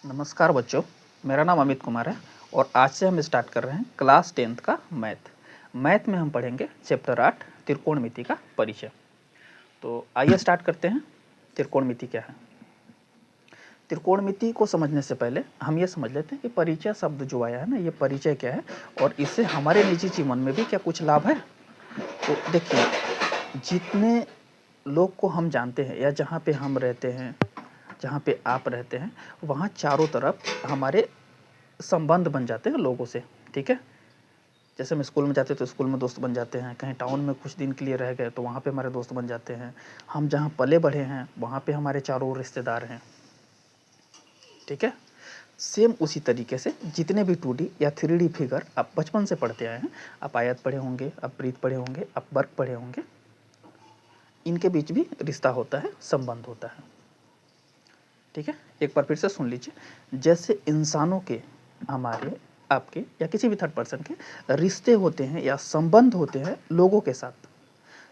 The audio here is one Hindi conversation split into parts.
नमस्कार बच्चों, मेरा नाम अमित कुमार है और आज से हम स्टार्ट कर रहे हैं क्लास 10th का मैथ में हम पढ़ेंगे चैप्टर 8 त्रिकोणमिति का परिचय। तो आइए स्टार्ट करते हैं। त्रिकोणमिति क्या है? त्रिकोणमिति को समझने से पहले हम ये समझ लेते हैं कि परिचय शब्द जो आया है ना, ये परिचय क्या है और इससे हमारे निजी जीवन में भी क्या कुछ लाभ है। तो देखिए, जितने लोग को हम जानते हैं या जहाँ पे हम रहते हैं, जहाँ पे आप रहते हैं, वहाँ चारों तरफ हमारे संबंध बन जाते हैं लोगों से। ठीक है, जैसे हम स्कूल में जाते हैं तो स्कूल में दोस्त बन जाते हैं, कहीं टाउन में कुछ दिन के लिए रह गए तो वहाँ पे हमारे दोस्त बन जाते हैं, हम जहाँ पले बढ़े हैं वहाँ पे हमारे चारों रिश्तेदार हैं। ठीक है, सेम उसी तरीके से जितने भी 2D या 3D फिगर आप बचपन से पढ़ते आए हैं, आप आयत पढ़े होंगे, आप वृत्त पढ़े होंगे, आप वर्ग पढ़े होंगे, इनके बीच भी रिश्ता होता है, संबंध होता है। ठीक है, एक बार फिर से सुन लीजिए। जैसे इंसानों के, हमारे, आपके या किसी भी थर्ड पर्सन के रिश्ते होते हैं या संबंध होते हैं लोगों के साथ,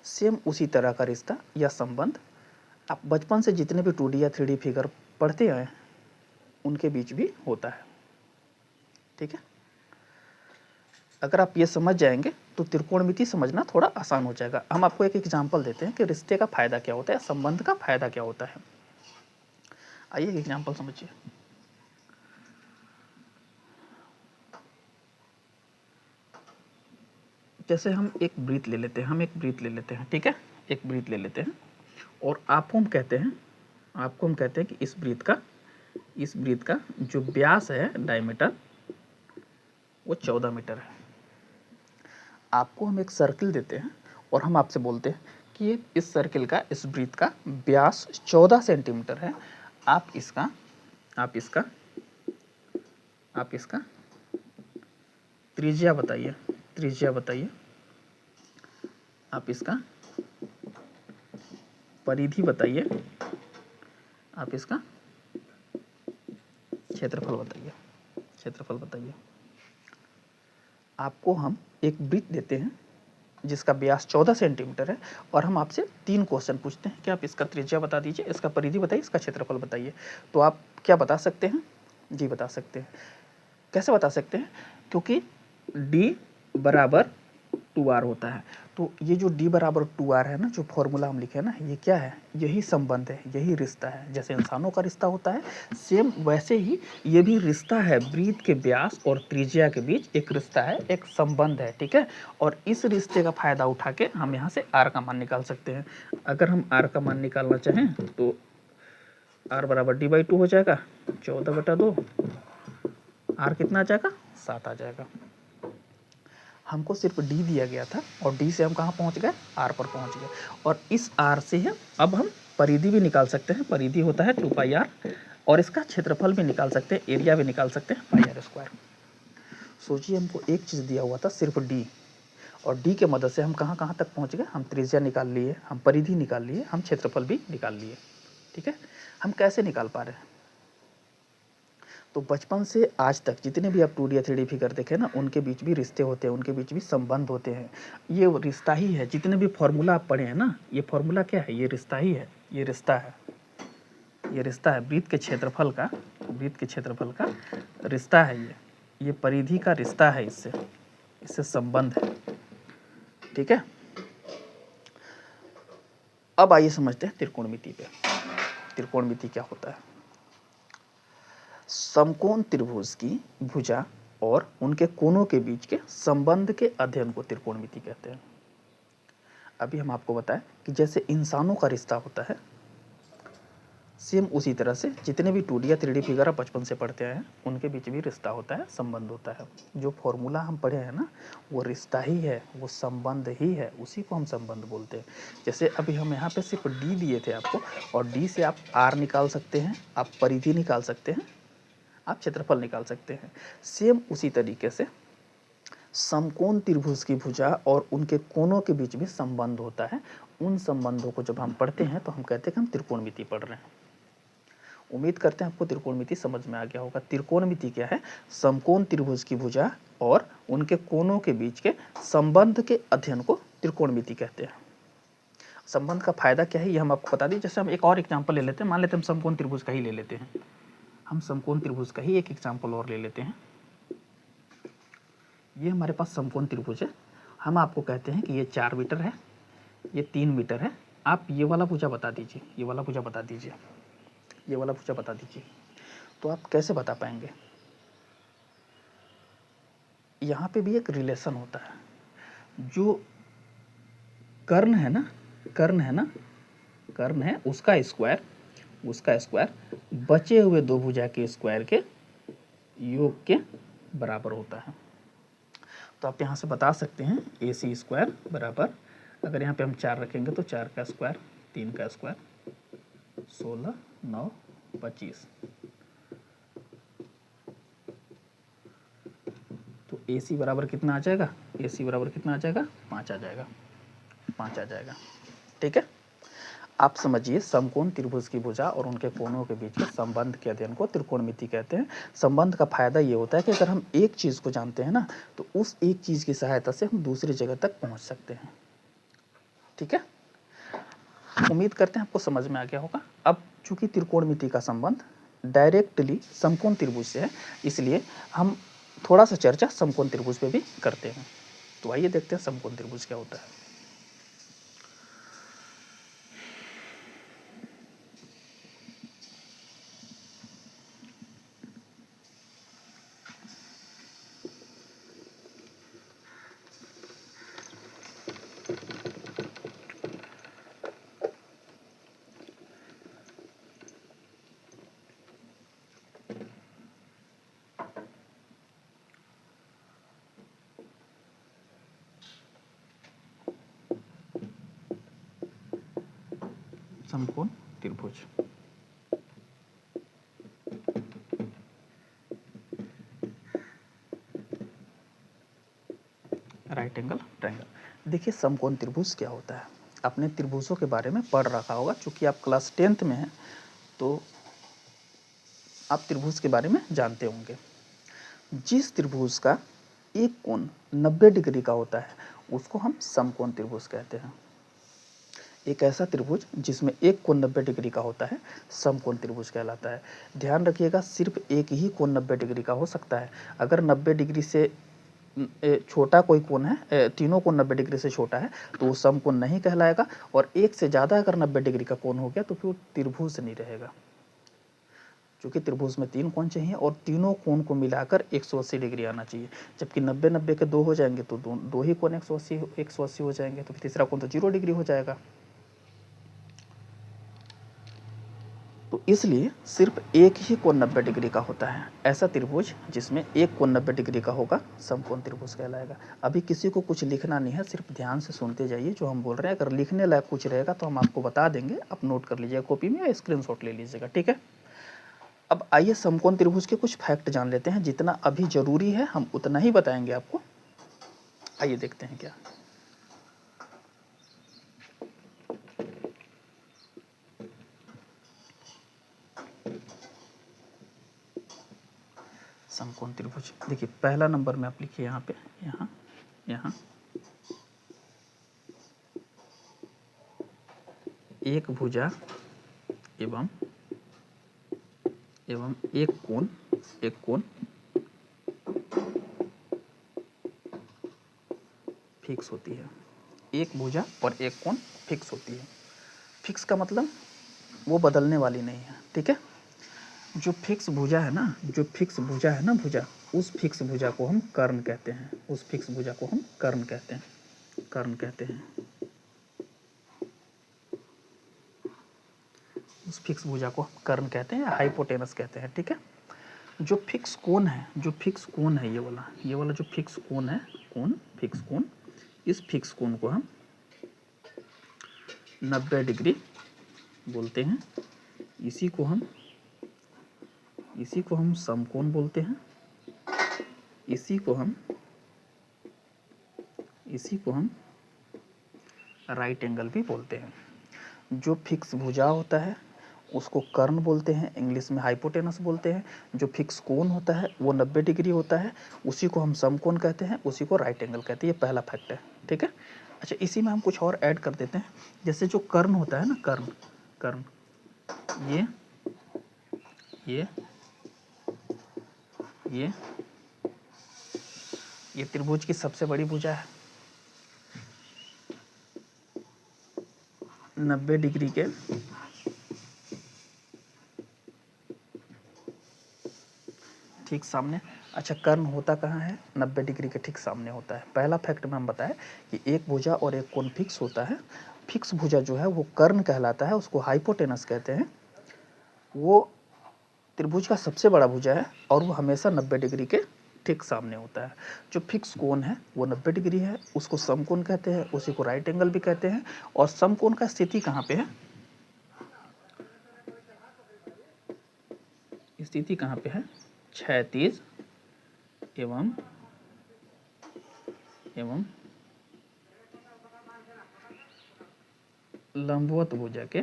सेम उसी तरह का रिश्ता या संबंध आप बचपन से जितने भी 2D या 3D फिगर पढ़ते आए हैं उनके बीच भी होता है। ठीक है, अगर आप ये समझ जाएंगे तो त्रिकोणमिति समझना थोड़ा आसान हो जाएगा। हम आपको एक एग्जाम्पल देते हैं कि रिश्ते का फायदा क्या होता है, संबंध का फायदा क्या होता है। आइए एक एग्जाम्पल समझिए। जैसे हम एक ब्रीथ ले लेते हैं, ठीक है, एक ब्रीथ ले लेते हैं और आपको हम कहते हैं कि इस ब्रीथ का जो व्यास है, डायमीटर, वो 14 मीटर है। आपको हम एक सर्किल देते हैं और हम आपसे बोलते हैं कि इस सर्किल का, इस ब्रीथ का व्यास 14 सेंटीमीटर है। आप इसका त्रिज्या बताइए। आप इसका परिधि बताइए, आप इसका क्षेत्रफल बताइए। आपको हम एक वृत्त देते हैं जिसका व्यास 14 सेंटीमीटर है और हम आपसे 3 क्वेश्चन पूछते हैं कि आप इसका त्रिज्या बता दीजिए, इसका परिधि बताइए, इसका क्षेत्रफल बताइए। तो आप क्या बता सकते हैं? जी बता सकते हैं। कैसे बता सकते हैं? क्योंकि D बराबर 2R होता है। तो ये जो D बराबर 2R है ना, जो फॉर्मूला हम लिखे हैं ना, ये क्या है? यही संबंध है, यही रिश्ता है। जैसे इंसानों का रिश्ता होता है, सेम वैसे ही ये भी रिश्ता है। वृत्त के व्यास और त्रिज्या के बीच एक रिश्ता है, एक संबंध है। ठीक है, और इस रिश्ते का फायदा उठा के हम यहाँ से R का मान निकाल सकते हैं। अगर हम R का मान निकालना चाहें तो R बराबर D/2 हो जाएगा, 14/2। R कितना आ जाएगा? 7 आ जाएगा। हमको सिर्फ D दिया गया था और D से हम कहाँ पहुँच गए? R पर पहुँच गए। और इस R से अब हम परिधि भी निकाल सकते हैं। परिधि होता है 2πr और इसका क्षेत्रफल भी निकाल सकते हैं, एरिया भी निकाल सकते हैं, πr²। सोचिए, हमको एक चीज़ दिया हुआ था, सिर्फ D, और D के मदद से हम कहाँ कहाँ तक पहुँच गए? हम त्रिज्या निकाल लिए, हम परिधि निकाल लिए, हम क्षेत्रफल भी निकाल लिए। ठीक है, हम कैसे निकाल पा रहे हैं? तो बचपन से आज तक जितने भी आप 2D या 3D फिगर देखे ना, उनके बीच भी रिश्ते होते हैं, उनके बीच भी संबंध होते हैं। ये रिश्ता ही है। जितने भी फॉर्मूला आप पढ़े हैं ना, ये फॉर्मूला क्या है? ये रिश्ता ही है, ये रिश्ता है, ये रिश्ता है। वृत्त के क्षेत्रफल का रिश्ता है ये परिधि का रिश्ता है, इससे संबंध है। ठीक है, अब आइए समझते हैं त्रिकोणमिति पे। त्रिकोणमिति क्या होता है? समकोण त्रिभुज की भुजा और उनके कोनों के बीच के संबंध के अध्ययन को त्रिकोणमिति कहते हैं। अभी हम आपको बताएं कि जैसे इंसानों का रिश्ता होता है, सेम उसी तरह से जितने भी 2D या 3D फिगर आप बचपन से पढ़ते आए हैं, उनके बीच भी रिश्ता होता है, संबंध होता है। जो फॉर्मूला हम पढ़े हैं ना, वो रिश्ता ही है, वो संबंध ही है, उसी को हम संबंध बोलते हैं। जैसे अभी हम यहाँ पे सिर्फ D दिए थे आपको, और D से आप R निकाल सकते हैं, आप परिधि निकाल सकते हैं, आप क्षेत्रफल निकाल सकते हैं। सेम उसी तरीके से समकोण त्रिभुज की भुजा और उनके कोनों के बीच भी संबंध होता है। उन संबंधों को जब हम पढ़ते हैं तो हम कहते हैं कि हम त्रिकोणमिति पढ़ रहे हैं। उम्मीद करते हैं आपको त्रिकोणमिति समझ में आ गया होगा। त्रिकोणमिति क्या है? समकोण त्रिभुज की भुजा और उनके कोनों के बीच के संबंध के अध्ययन को त्रिकोणमिति कहते हैं। संबंध का फायदा क्या है ये हम आपको बता दें। जैसे हम एक और एग्जाम्पल ले लेते हैं, मान लेते हैं हम समकोण त्रिभुज का ही ले लेते हैं। हम समकोण त्रिभुज का ही एक एग्जाम्पल और ले लेते हैं। ये हमारे पास समकोण त्रिभुज है, हम आपको कहते हैं कि ये 4 मीटर है, ये 3 मीटर है। आप ये वाला भुजा बता दीजिए, ये वाला भुजा बता दीजिए, ये वाला भुजा बता दीजिए। तो आप कैसे बता पाएंगे? यहाँ पे भी एक रिलेशन होता है, जो कर्ण है ना, कर्ण है ना, कर्ण है उसका स्क्वायर, उसका स्क्वायर बचे हुए दो भुजा के स्क्वायर के योग के बराबर होता है। तो आप यहाँ से बता सकते हैं ए सी स्क्वायर बराबर, अगर यहाँ पे हम 4 रखेंगे तो 4 का स्क्वायर, 3 का स्क्वायर, 16, 9, 25। तो ए सी बराबर कितना आ जाएगा? ए सी बराबर कितना आ जाएगा? 5 आ जाएगा, 5 आ जाएगा। ठीक है, आप समझिए समकोण त्रिभुज की भुजा और उनके कोणों के बीच के संबंध के अध्ययन को त्रिकोणमिति कहते हैं। संबंध का फायदा ये होता है कि अगर हम एक चीज को जानते हैं ना, तो उस एक चीज की सहायता से हम दूसरी जगह तक पहुंच सकते हैं। ठीक है, उम्मीद करते हैं आपको समझ में आ गया होगा। अब चूंकि त्रिकोणमिति का संबंध डायरेक्टली समकोण त्रिभुज से है, इसलिए हम थोड़ा सा चर्चा समकोण त्रिभुज पे भी करते हैं। तो आइए देखते हैं समकोण त्रिभुज क्या होता है। समकोण त्रिभुज, राइट एंगल ट्रायंगल। देखिए समकोण त्रिभुज क्या होता है, आपने त्रिभुजों के बारे में पढ़ रखा होगा। चूंकि आप क्लास 10th में हैं तो आप त्रिभुज के बारे में जानते होंगे। जिस त्रिभुज का एक कोण 90 डिग्री का होता है उसको हम समकोण त्रिभुज कहते हैं। एक ऐसा त्रिभुज जिसमें एक कोण 90 डिग्री का होता है समकोण त्रिभुज कहलाता है। ध्यान रखिएगा, सिर्फ एक ही कोण 90 डिग्री का हो सकता है। अगर 90 डिग्री से छोटा कोई कोण है, तीनों कोण 90 डिग्री से छोटा है तो वो समकोण नहीं कहलाएगा, और एक से ज़्यादा अगर 90 डिग्री का कोण हो गया तो फिर वो त्रिभुज नहीं रहेगा। क्योंकि त्रिभुज में 3 कोण चाहिए और तीनों कोण को मिलाकर 180 डिग्री आना चाहिए। जबकि 90-90 के 2 हो जाएंगे तो दो ही कोण 180 हो जाएंगे, तो फिर तीसरा कोण तो 0 डिग्री हो जाएगा। तो इसलिए सिर्फ एक ही कोण 90 डिग्री का होता है। ऐसा त्रिभुज जिसमें एक कोण 90 डिग्री का होगा समकोण त्रिभुज कहलाएगा। अभी किसी को कुछ लिखना नहीं है, सिर्फ ध्यान से सुनते जाइए जो हम बोल रहे हैं। अगर लिखने लायक कुछ रहेगा तो हम आपको बता देंगे, आप नोट कर लीजिएगा कॉपी में या स्क्रीनशॉट ले लीजिएगा। ठीक है, अब आइए समकोण त्रिभुज के कुछ फैक्ट जान लेते हैं। जितना अभी जरूरी है हम उतना ही बताएंगे आपको। आइए देखते हैं क्या। समकोण त्रिभुज, देखिए पहला नंबर में आप लिखिए यहाँ पे, यहाँ यहाँ एक भुजा एवं एक कोण फिक्स होती है। एक भुजा और एक कोण फिक्स होती है। फिक्स का मतलब वो बदलने वाली नहीं है। ठीक है, जो फिक्स भुजा है ना, जो फिक्स भुजा है ना, भुजा, उस फिक्स भुजा को हम कर्ण कहते हैं। उस फिक्स भुजा को हम कर्ण कहते हैं, कर्ण कहते हैं। उस फिक्स भुजा को हम कर्ण कहते हैं या हाइपोटेनस कहते हैं। ठीक है, जो फिक्स कोण है, जो फिक्स कोण है, ये वाला जो फिक्स कोण है, कोण, फिक्स कोण, इस फिक्स कोण को हम 90 डिग्री बोलते हैं। इसी को हम समकोण बोलते हैं। इसी को हम राइट एंगल भी बोलते हैं। जो फिक्स भुजा होता है उसको कर्ण बोलते हैं, इंग्लिश में हाइपोटेनस बोलते हैं। जो फिक्स कोण होता है वो 90 डिग्री होता है, उसी को हम समकोण कहते हैं, उसी को राइट एंगल कहते हैं। ये पहला फैक्ट है। ठीक है, अच्छा इसी में हम कुछ और ऐड कर देते हैं। जैसे जो कर्ण होता है ना, कर्ण, ये ये त्रिभुज की सबसे बड़ी भुजा है, 90 डिग्री के ठीक सामने। अच्छा, कर्ण होता कहाँ है? 90 डिग्री के ठीक सामने होता है। पहला फैक्ट में हम बताएं कि एक भुजा और एक कोण फिक्स होता है। फिक्स भुजा जो है वो कर्ण कहलाता है, उसको हाइपोटेनस कहते हैं। वो त्रिभुज का सबसे बड़ा भुजा है और वो हमेशा 90 डिग्री के ठीक सामने होता है। जो फिक्स कोण है वो 90 डिग्री है, उसको समकोण कहते हैं, उसी को राइट एंगल भी कहते हैं। और समकोण का स्थिति कहाँ पे है? स्थिति कहाँ पे है? क्षैतिज एवं लंबवत भुजा के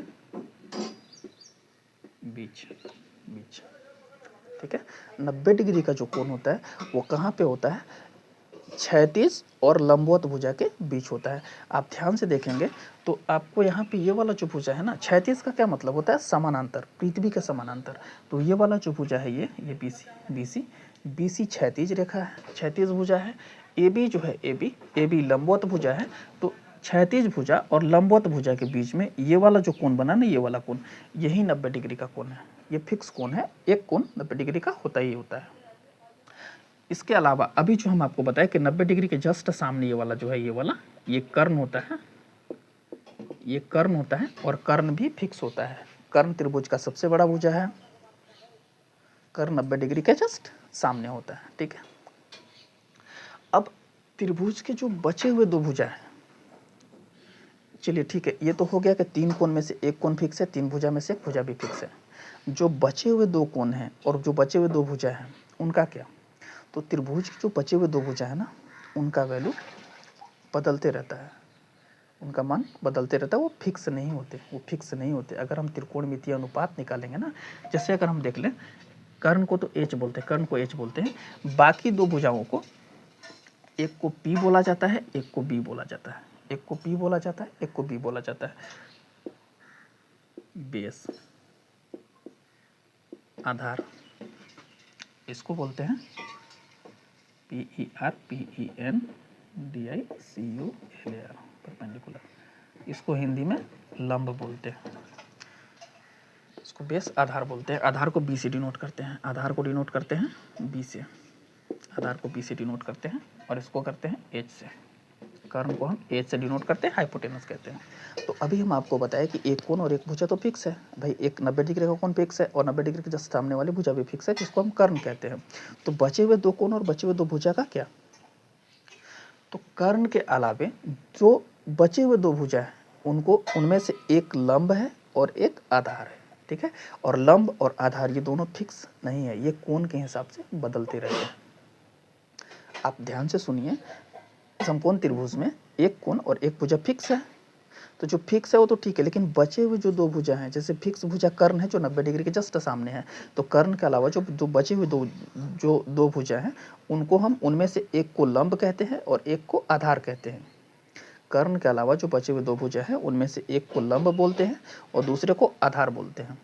बीच। ठीक है, 90 डिग्री का जो कोण होता है वो कहाँ पे होता है? क्षैतिज और लंबवत भुजा के बीच होता है। आप ध्यान से देखेंगे तो आपको यहाँ पे ये वाला जो भुजा है ना, क्षैतिज का क्या मतलब होता है? समानांतर, पृथ्वी के समानांतर। तो ये वाला जो भुजा है ये BC क्षैतिज रेखा है, क्षैतिज भुजा है। AB जो है AB लंबवत भुजा है। तो क्षैतिज भुजा और लंबवत भुजा के बीच में ये वाला जो कोण बना ना, ये वाला कोण, यही 90 डिग्री का कोण है। ये फिक्स कोण है, एक कोण 90 डिग्री का होता ही होता है। इसके अलावा अभी जो हम आपको बताएं कि 90 डिग्री के जस्ट सामने ये वाला जो है, ये कर्ण होता है, ये कर्ण होता है और कर्ण भी फिक्स होता है। कर्ण त्रिभुज का सबसे बड़ा भुजा है, कर्ण 90 डिग्री के जस्ट सामने होता है। ठीक है, अब त्रिभुज के जो बचे हुए दो भुजा है, चलिए ठीक है, ये तो हो गया कि तीन कोण में से एक कोण फिक्स है, तीन भुजा में से एक भुजा भी फिक्स है। जो बचे हुए दो कोण हैं और जो बचे हुए दो भुजा हैं उनका क्या? तो त्रिभुज के जो बचे हुए दो भुजा है ना, उनका वैल्यू बदलते रहता है, उनका मान बदलते रहता है, वो फिक्स नहीं होते। अगर हम त्रिकोणमितीय अनुपात निकालेंगे ना, जैसे अगर हम देख लें, कर्ण को तो H बोलते हैं, कर्ण को H बोलते हैं, बाकी दो भुजाओं को, एक को P बोला जाता है, एक को B बोला जाता है, एक को P बोला जाता है, एक को B बोला जाता है। बेस, आधार, इसको बोलते हैं PER PENDICULAR, परपेंडिकुलर। इसको हिंदी में लंब बोलते हैं, इसको बेस आधार बोलते हैं। आधार को B से डिनोट करते हैं, आधार को डिनोट करते हैं B से, आधार को B से डिनोट करते हैं और इसको करते हैं H से। कर्ण को हम H से डिनोट करते हैं, हाइपोटेनस कहते हैं। तो अभी हम आपको बताएं कि एक कोण और एक भुजा तो फिक्स है भाई, एक 90 डिग्री का कोण फिक्स है और 90 डिग्री के जस्ट सामने वाली भुजा भी फिक्स है, जिसको हम कर्ण कहते हैं। तो बचे हुए दो कोण और बचे हुए दो भुजा का क्या? तो कर्ण के अलावे जो बचे हुए दो भुजा है उनको, उनमें से एक लंब है और एक आधार है। ठीक है, और लंब और आधार ये दोनों फिक्स नहीं है, ये कोण के हिसाब से बदलते रहते हैं। आप ध्यान से सुनिए, समकोण त्रिभुज में एक कोण और एक भुजा फिक्स है, तो जो फिक्स है वो तो ठीक है, लेकिन बचे हुए जो दो भुजा हैं, जैसे फिक्स भुजा कर्ण है जो 90 डिग्री के जस्ट सामने है, तो कर्ण के अलावा जो बचे हुए दो भुजा हैं उनको हम, उनमें से एक को लंब कहते हैं और एक को आधार कहते हैं। कर्ण के अलावा जो बचे हुए दो भुजा हैं उनमें से एक को लंब बोलते हैं और दूसरे को आधार बोलते हैं।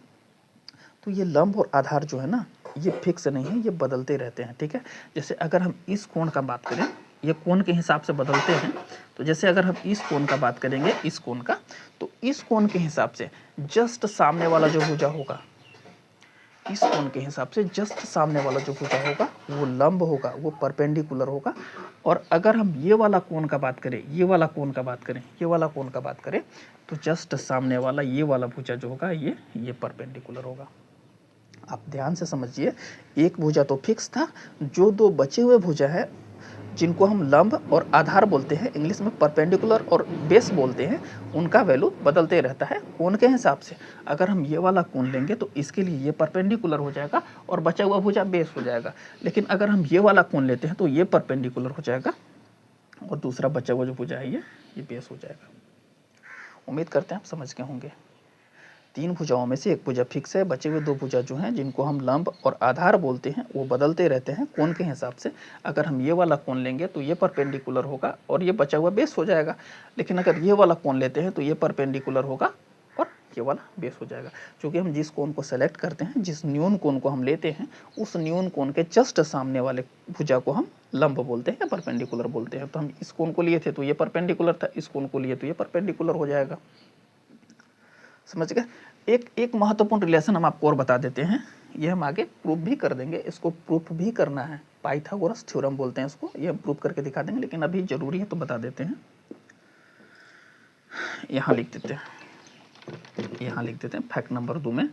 तो ये लंब और आधार जो है ना, ये फिक्स नहीं है, ये बदलते रहते हैं। ठीक है, जैसे अगर हम इस कोण का बात करें, ये कोण के हिसाब से बदलते हैं। तो जैसे अगर हम इस कोण का बात करेंगे, इस कोण का, तो इस कोण के हिसाब से जस्ट सामने वाला जो भुजा होगा, इस कोण के हिसाब से जस्ट सामने वाला जो भुजा होगा वो लंब होगा, वो परपेंडिकुलर होगा। और अगर हम ये वाला कोण का बात करें, ये वाला कोण का बात करें, ये वाला कोण का बात करें, तो जस्ट सामने वाला ये वाला भुजा जो होगा ये परपेंडिकुलर होगा। आप ध्यान से समझिए, एक भुजा तो फिक्स था, जो दो बचे हुए भुजा है जिनको हम लंब और आधार बोलते हैं, इंग्लिश में परपेंडिकुलर और बेस बोलते हैं, उनका वैल्यू बदलते रहता है कोण के हिसाब से। अगर हम ये वाला कोण लेंगे तो इसके लिए ये परपेंडिकुलर हो जाएगा और बचा हुआ भुजा बेस हो जाएगा। लेकिन अगर हम ये वाला कोण लेते हैं तो ये परपेंडिकुलर हो जाएगा और दूसरा बचा हुआ जो भुजा है ये बेस हो जाएगा। उम्मीद करते हैं आप समझ गए होंगे। तीन भुजाओं में से एक भुजा फिक्स है, बचे हुए दो भुजा जो हैं जिनको हम लंब और आधार बोलते हैं वो बदलते रहते हैं कोण के हिसाब से। अगर हम ये वाला कोण लेंगे तो ये परपेंडिकुलर होगा और ये बचा हुआ बेस हो जाएगा, लेकिन अगर ये वाला कोण लेते हैं तो ये परपेंडिकुलर होगा और ये वाला बेस हो जाएगा। क्योंकि हम जिस कोण को सेलेक्ट करते हैं, जिस न्यून कोण को हम लेते हैं, उस न्यून कोण के जस्ट सामने वाले भुजा को हम लंब बोलते हैं या परपेंडिकुलर बोलते हैं। तो हम इस कोण को लिए थे तो ये परपेंडिकुलर था, इस कोण को लिए तो ये परपेंडिकुलर हो जाएगा। समझ गए। एक महत्वपूर्ण रिलेशन हम आपको और बता देते हैं, ये हम आगे प्रूफ भी कर देंगे। इसको प्रूफ भी करना है, पाइथागोरस थ्योरम बोलते हैं इसको, ये हम प्रूफ करके दिखा देंगे, लेकिन अभी जरूरी है तो बता देते हैं। यहाँ लिख देते हैं फैक्ट नंबर 2 में,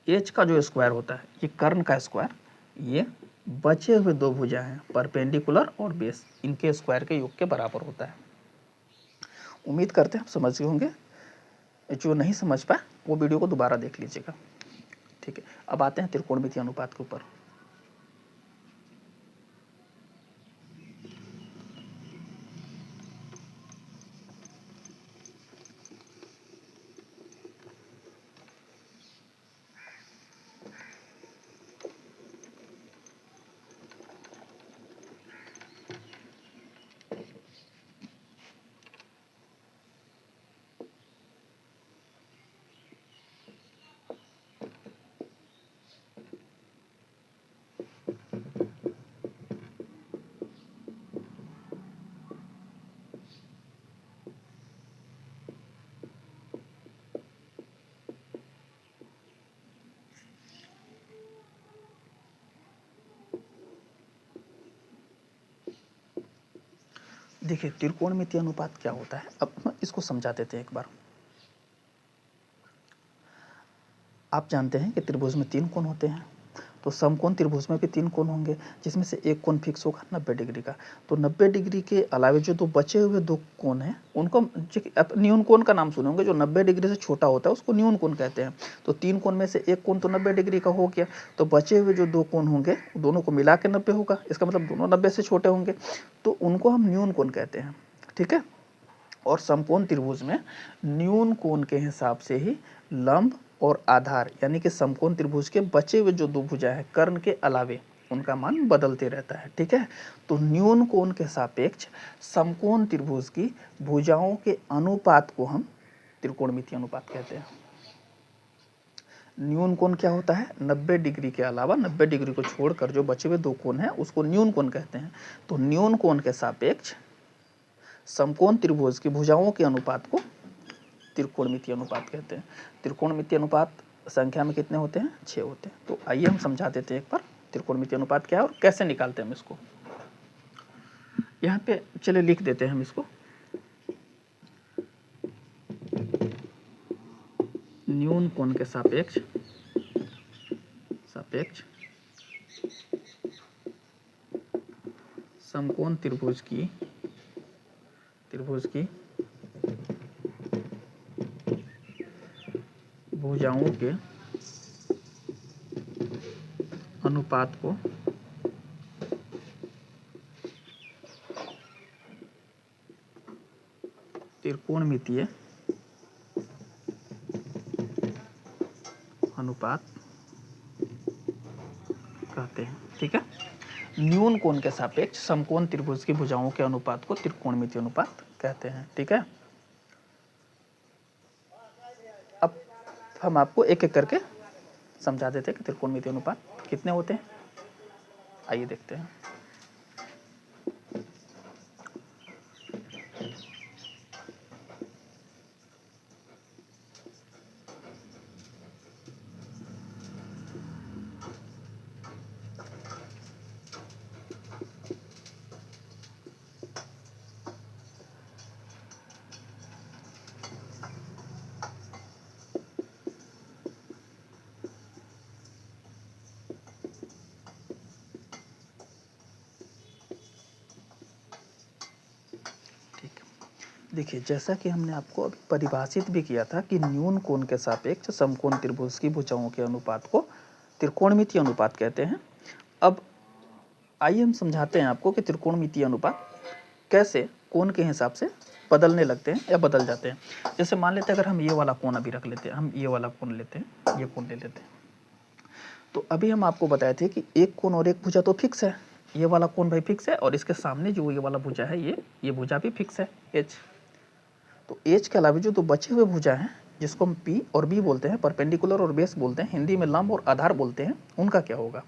एच का जो स्क्वायर होता है, ये कर्ण का स्क्वायर, ये बचे हुए दो भुजा हैं परपेंडिकुलर और बेस, इनके स्क्वायर के योग के बराबर होता है। उम्मीद करते हैं आप समझ गए होंगे। जो नहीं समझ पाए वो वीडियो को दोबारा देख लीजिएगा। ठीक है, अब आते हैं त्रिकोणमितीय अनुपात के ऊपर। देखिए त्रिकोणमितीय अनुपात क्या होता है, अब इसको समझा देते हैं एक बार। आप जानते हैं कि त्रिभुज में 3 कोण होते हैं, तो समकोण त्रिभुज में भी 3 कोण होंगे, जिसमें से एक कोण फिक्स होगा 90 डिग्री का। तो 90 डिग्री के अलावा जो दो बचे हुए 2 कोण हैं, उनको न्यून कोण का नाम सुने होंगे। जो 90 डिग्री से छोटा होता है उसको न्यून कोण कहते हैं। तो 3 कोण में से एक कोण तो 90 डिग्री का हो गया, तो बचे हुए जो 2 कोण होंगे दोनों को मिला के 90 होगा, इसका मतलब दोनों 90 से छोटे होंगे, तो उनको हम न्यून कोण कहते हैं। ठीक है। और समकोण त्रिभुज में न्यून कोण के हिसाब से ही लंब और आधार, यानी कि समकोण त्रिभुज के बचे हुए जो 2 भुजा है कर्ण के अलावे, उनका मान बदलते रहता है। ठीक है। तो न्यून कोण के सापेक्ष समकोण त्रिभुज की भुजाओं के अनुपात को हम त्रिकोणमितीय अनुपात कहते हैं। न्यून कोण क्या होता है, 90 डिग्री के अलावा 90 डिग्री को छोड़कर जो बचे हुए 2 कोण हैं उसको न्यून कोण कहते हैं। तो न्यून कोण के सापेक्ष समकोण त्रिभुज की भुजाओं के अनुपात को त्रिकोणमितीय अनुपात कहते हैं। त्रिकोणमितीय अनुपात संख्या में कितने होते हैं, 6 होते हैं। तो आइए हम समझा देते हैं एक बार त्रिकोणमितीय अनुपात क्या है और कैसे निकालते हैं हम इसको। यहाँ पे चलिए लिख देते हैं हम इसको, न्यून कोण के सापेक्ष समकोण त्रिभुज की भुजाओं के अनुपात को त्रिकोणमितीय अनुपात कहते हैं। ठीक है। न्यून कोण के सापेक्ष समकोण त्रिभुज की भुजाओं के अनुपात को त्रिकोणमितीय अनुपात कहते हैं। ठीक है। अब हम आपको एक एक करके समझा देते हैं कि त्रिकोणमितीय अनुपात कितने होते हैं। आइए देखते हैं। देखिए जैसा कि हमने आपको अभी परिभाषित भी किया था कि न्यून कोण के सापेक्ष समकोण त्रिभुज की भुजाओं के अनुपात को त्रिकोणमितीय अनुपात कहते हैं। अब आइए हम समझाते हैं आपको कि त्रिकोणमितीय अनुपात कैसे कोण के हिसाब से बदलने लगते हैं या बदल जाते हैं। जैसे मान लेते हैं अगर हम ये वाला कोण अभी रख लेते हैं, हम ये वाला कोण लेते हैं, ये कोण ले लेते हैं, तो अभी हम आपको बताए थे कि एक कोण और एक भुजा तो फिक्स है, ये वाला कोण भाई फिक्स है, और इसके सामने जो ये वाला भुजा है ये भुजा भी फिक्स है एच। तो एच के अलावा जो 2 बचे हुए भुजा हैं जिसको हम पी और बी बोलते हैं, परपेंडिकुलर और बेस बोलते हैं, हिंदी में लंब और आधार बोलते हैं, उनका क्या होगा?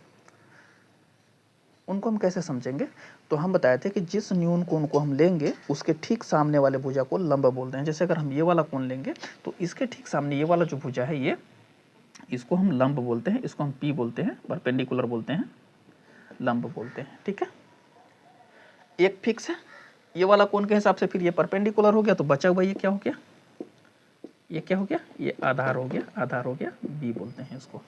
उनको हम कैसे समझेंगे? तो हम बताए थे कि जिस न्यून कोण को हम लेंगे उसके ठीक सामने वाले भुजा को लंब बोलते हैं। जैसे अगर हम ये वाला कोण लेंगे तो इसके ठीक सामने ये वाला जो भुजा है, ये इसको हम लंब बोलते हैं, इसको हम पी बोलते हैं, परपेंडिकुलर बोलते हैं, लंब बोलते हैं। ठीक है, एक फिक्स है ये वाला कोण के हिसाब से, फिर ये परपेंडिकुलर हो गया, तो बचा हुआ ये क्या हो गया? ये क्या हो गया? ये आधार हो गया, आधार हो गया, बी बोलते हैं इसको।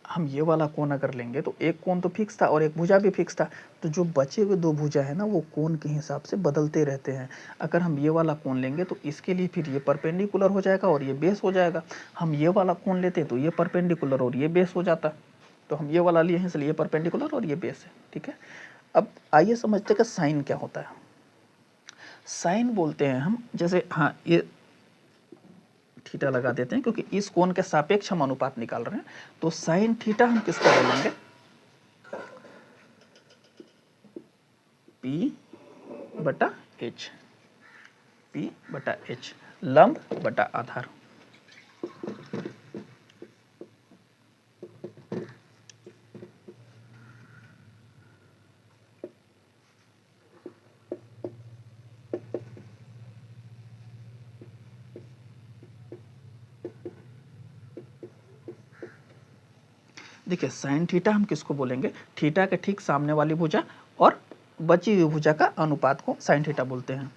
हम ये वाला कोण अगर लेंगे तो एक कोण तो फिक्स था और एक भुजा भी फिक्स था, तो जो बचे हुए दो भुजा है ना वो कोण के हिसाब से बदलते रहते हैं। अगर हम ये वाला कोण लेंगे तो इसके लिए फिर ये परपेंडिकुलर हो जाएगा और ये बेस हो जाएगा। हम ये वाला कोण लेते तो ये परपेंडिकुलर और ये बेस हो जाता, तो हम ये वाला लिए हैं इसलिए ये परपेंडिकुलर और ये बेस है। ठीक है, अब आइए समझते कि साइन क्या होता है। साइन बोलते हैं हम, जैसे हाँ ये थीटा लगा देते हैं क्योंकि इस कोण के सापेक्ष हम अनुपात निकाल रहे हैं, तो साइन थीटा हम किसको बोलेंगे? P बटा H, P बटा H, लंब बटा आधार। देखिए साइन थीटा हम किसको बोलेंगे? थीटा के ठीक सामने वाली भुजा और बची हुई भुजा का अनुपात को साइन थीटा बोलते हैं।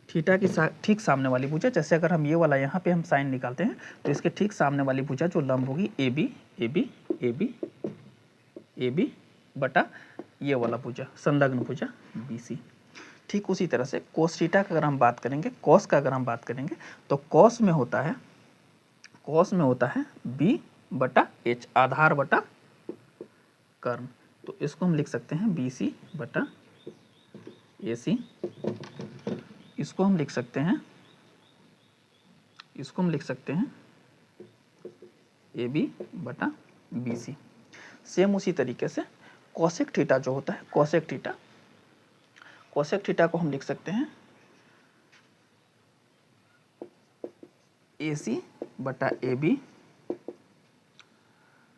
थीटा की ठीक सामने वाली भुजा, जैसे अगर हम ये वाला यहाँ पे हम साइन निकालते हैं तो इसके ठीक सामने वाली भुजा जो लंब होगी A B A B A B A B बटा ये वाला भुजा संलग्न भुजा बी सी। ठीक उसी तरह से कोस थीटा का अगर हम बात करेंगे, कॉस का अगर हम बात करेंगे तो कॉस में होता है बी बटा एच, आधार बटा कर्ण। तो इसको हम लिख सकते हैं बी सी बटा ए सी, इसको हम लिख सकते हैं ए बी बटा बी सी। सेम उसी तरीके से कोसेक थीटा जो होता है, कोसेक थीटा को हम लिख सकते हैं ए सी बटा ए बी।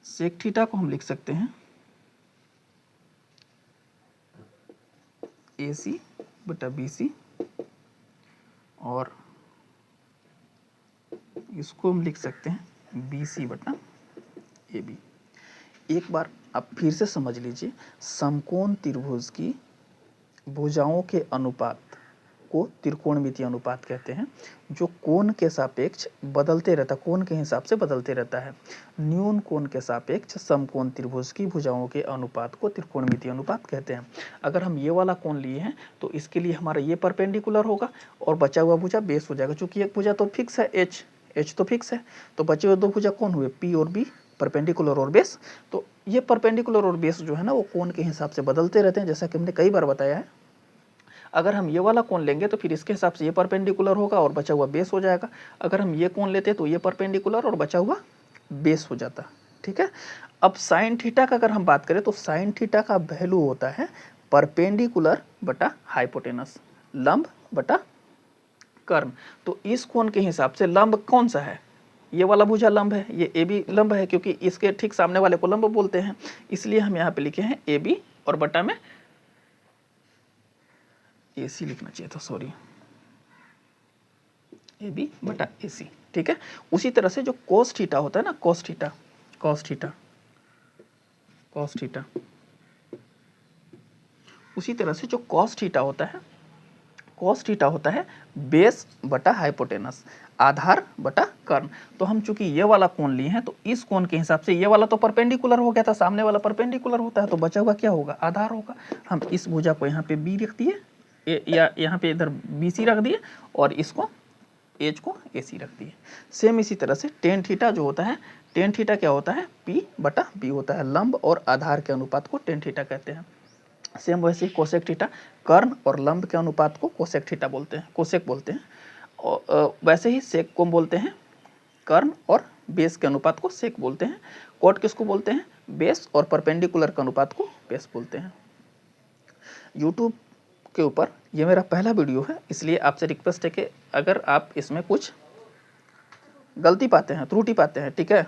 सेक थीटा को हम लिख सकते हैं ए सी बटा बी सी, और इसको हम लिख सकते हैं बी सी बटा ए बी। एक बार आप फिर से समझ लीजिए, समकोण त्रिभुज की भुजाओं के अनुपात को त्रिकोणमितीय अनुपात कहते हैं, जो कोण के सापेक्ष बदलते रहता, कोण के हिसाब से बदलते रहता है। न्यून कोण के सापेक्ष समकोण त्रिभुज की भुजाओं के अनुपात को त्रिकोणमितीय अनुपात कहते हैं। अगर हम ये वाला कोण लिए हैं तो इसके लिए हमारा ये परपेंडिकुलर होगा और बचा हुआ भुजा बेस हो जाएगा। चूंकि एक भुजा तो फिक्स है एच तो फिक्स है, तो बचे हुए दो भुजा कौन हुए? पी और बी, परपेंडिकुलर और बेस। तो ये परपेंडिकुलर और बेस जो है ना वो कोण के हिसाब से बदलते रहते हैं, जैसा कि हमने कई बार बताया है। अगर हम ये वाला कोण लेंगे तो फिर इसके हिसाब से ये परपेंडिकुलर होगा और बचा हुआ बेस हो जाएगा। अगर हम ये कोण लेते तो ये परपेंडिकुलर और बचा हुआ बेस हो जाता। ठीक है, अब साइन थीटा का अगर हम बात करें तो साइन थीटा का वैल्यू होता है परपेंडिकुलर बटा हाइपोटेनस, लंब बटा कर्ण। तो इस कोण के हिसाब से लंब कौन सा है? ये वाला भुजा लंब है, ये ए बी लंब है, क्योंकि इसके ठीक सामने वाले को लंब बोलते हैं, इसलिए हम यहाँ पे लिखे हैं ए बी और बटा में ए सी लिखना चाहिए था, सॉरी, ए बी बटा ए सी। ठीक है, उसी तरह से जो कोस थीटा होता है ना, कोस थीटा, उसी तरह से जो कॉस थीटा होता है बेस बटा हाइपोटेनस, आधार बटा कर्ण। तो हम चूंकि ये वाला कोण लिए हैं तो इस कोण के हिसाब से ये वाला तो परपेंडिकुलर हो गया था, सामने वाला परपेंडिकुलर होता है, तो बचा हुआ क्या होगा? आधार होगा। हम इस भुजा को यहाँ पे बी रख दिए या यहाँ पे इधर बी सी रख दिए और इसको एच को ए सी रख दिए। सेम इसी तरह से टेन थीटा जो होता है, टेन थीटा क्या होता है? पी बटा बी होता है, लंब और आधार के अनुपात को टेन थीटा कहते हैं। सेम वैसे ही कोसेक थीटा, कर्ण और लंब के अनुपात को कोसेक थीटा बोलते हैं, कोसेक बोलते हैं। और वैसे ही सेक को बोलते हैं कर्ण और बेस के अनुपात को सेक बोलते हैं। कोट किसको बोलते हैं? बेस और परपेंडिकुलर के अनुपात को बेस बोलते हैं। यूट्यूब के ऊपर ये मेरा पहला वीडियो है, इसलिए आपसे रिक्वेस्ट है कि अगर आप इसमें कुछ गलती पाते हैं, त्रुटि पाते हैं, ठीक है,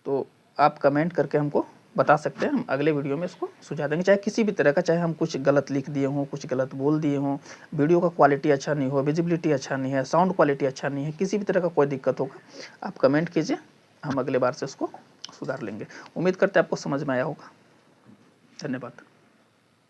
तो आप कमेंट करके हमको बता सकते हैं, हम अगले वीडियो में इसको सुझा देंगे। चाहे किसी भी तरह का, चाहे हम कुछ गलत लिख दिए हों, कुछ गलत बोल दिए हों, वीडियो का क्वालिटी अच्छा नहीं हो, विजिबिलिटी अच्छा नहीं है, साउंड क्वालिटी अच्छा नहीं है, किसी भी तरह का कोई दिक्कत होगा, आप कमेंट कीजिए, हम अगले बार से उसको सुधार लेंगे। उम्मीद करते हैं आपको समझ में आया होगा। धन्यवाद।